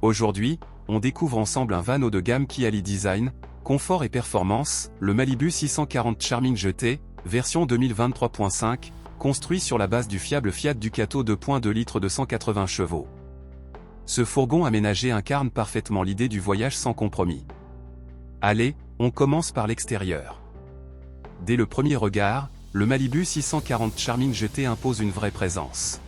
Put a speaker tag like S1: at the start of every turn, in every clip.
S1: Aujourd'hui, on découvre ensemble un van haut de gamme qui allie design, confort et performance, le Malibu 640 Charming GT, version 2023.5, construit sur la base du fiable Fiat Ducato 2.2 litres de 180 chevaux. Ce fourgon aménagé incarne parfaitement l'idée du voyage sans compromis. Allez, on commence par l'extérieur. Dès le premier regard, le Malibu 640 Charming GT impose une vraie présence.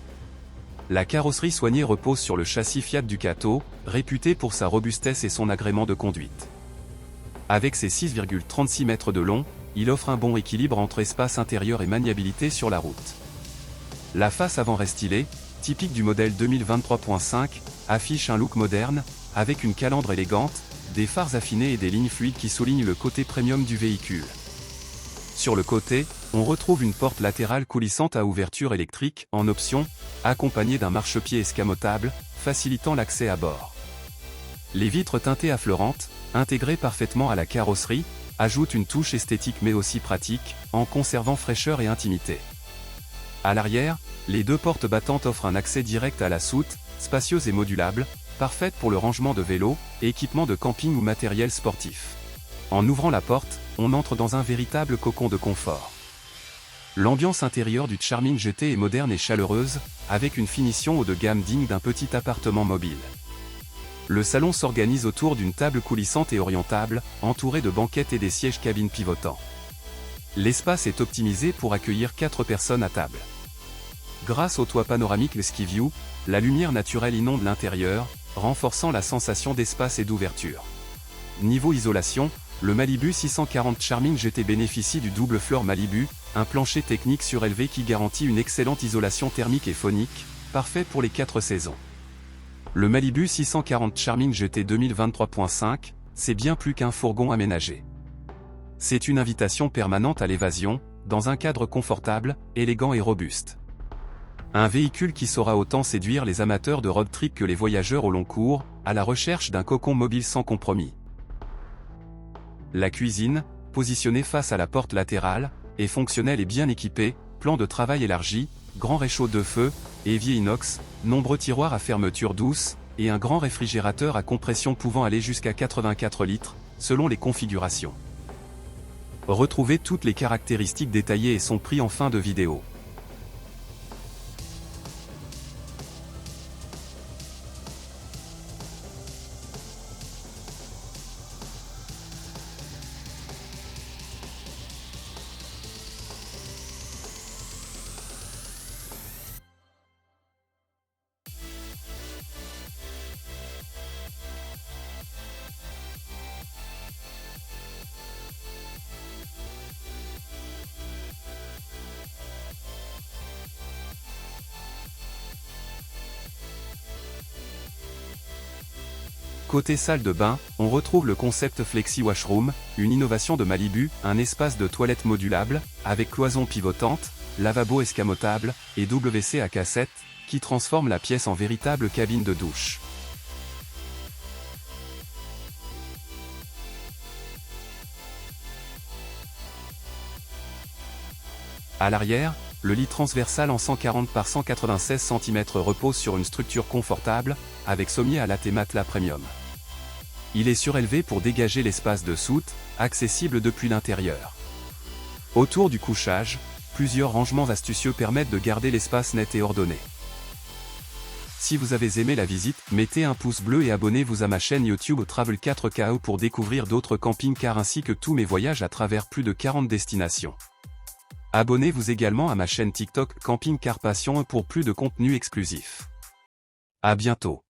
S1: La carrosserie soignée repose sur le châssis Fiat Ducato, réputé pour sa robustesse et son agrément de conduite. Avec ses 6,36 mètres de long, il offre un bon équilibre entre espace intérieur et maniabilité sur la route. La face avant restylée, typique du modèle 2023.5, affiche un look moderne, avec une calandre élégante, des phares affinés et des lignes fluides qui soulignent le côté premium du véhicule. Sur le côté, on retrouve une porte latérale coulissante à ouverture électrique, en option, accompagnée d'un marchepied escamotable, facilitant l'accès à bord. Les vitres teintées affleurantes, intégrées parfaitement à la carrosserie, ajoutent une touche esthétique mais aussi pratique, en conservant fraîcheur et intimité. À l'arrière, les deux portes battantes offrent un accès direct à la soute, spacieuse et modulable, parfaite pour le rangement de vélos, équipements de camping ou matériel sportif. En ouvrant la porte, on entre dans un véritable cocon de confort. L'ambiance intérieure du Charming GT est moderne et chaleureuse, avec une finition haut de gamme digne d'un petit appartement mobile. Le salon s'organise autour d'une table coulissante et orientable, entourée de banquettes et des sièges cabines pivotants. L'espace est optimisé pour accueillir 4 personnes à table. Grâce au toit panoramique Ski View, la lumière naturelle inonde l'intérieur, renforçant la sensation d'espace et d'ouverture. Niveau isolation, le Malibu 640 Charming GT bénéficie du double floor Malibu, un plancher technique surélevé qui garantit une excellente isolation thermique et phonique, parfait pour les 4 saisons. Le Malibu 640 Charming GT 2023.5, c'est bien plus qu'un fourgon aménagé. C'est une invitation permanente à l'évasion, dans un cadre confortable, élégant et robuste. Un véhicule qui saura autant séduire les amateurs de road trip que les voyageurs au long cours, à la recherche d'un cocon mobile sans compromis. La cuisine, positionnée face à la porte latérale, est fonctionnelle et bien équipée, plan de travail élargi, grand réchaud de feu, évier inox, nombreux tiroirs à fermeture douce, et un grand réfrigérateur à compression pouvant aller jusqu'à 84 litres, selon les configurations. Retrouvez toutes les caractéristiques détaillées et son prix en fin de vidéo. Côté salle de bain, on retrouve le concept Flexi Washroom, une innovation de Malibu, un espace de toilette modulable, avec cloison pivotante, lavabo escamotable, et WC à cassette, qui transforme la pièce en véritable cabine de douche. À l'arrière, le lit transversal en 140 par 196 cm repose sur une structure confortable, avec sommier à latte et matelas premium. Il est surélevé pour dégager l'espace de soute, accessible depuis l'intérieur. Autour du couchage, plusieurs rangements astucieux permettent de garder l'espace net et ordonné. Si vous avez aimé la visite, mettez un pouce bleu et abonnez-vous à ma chaîne YouTube Travel 4KO pour découvrir d'autres camping-cars ainsi que tous mes voyages à travers plus de 40 destinations. Abonnez-vous également à ma chaîne TikTok Camping Car Passion pour plus de contenu exclusif. À bientôt.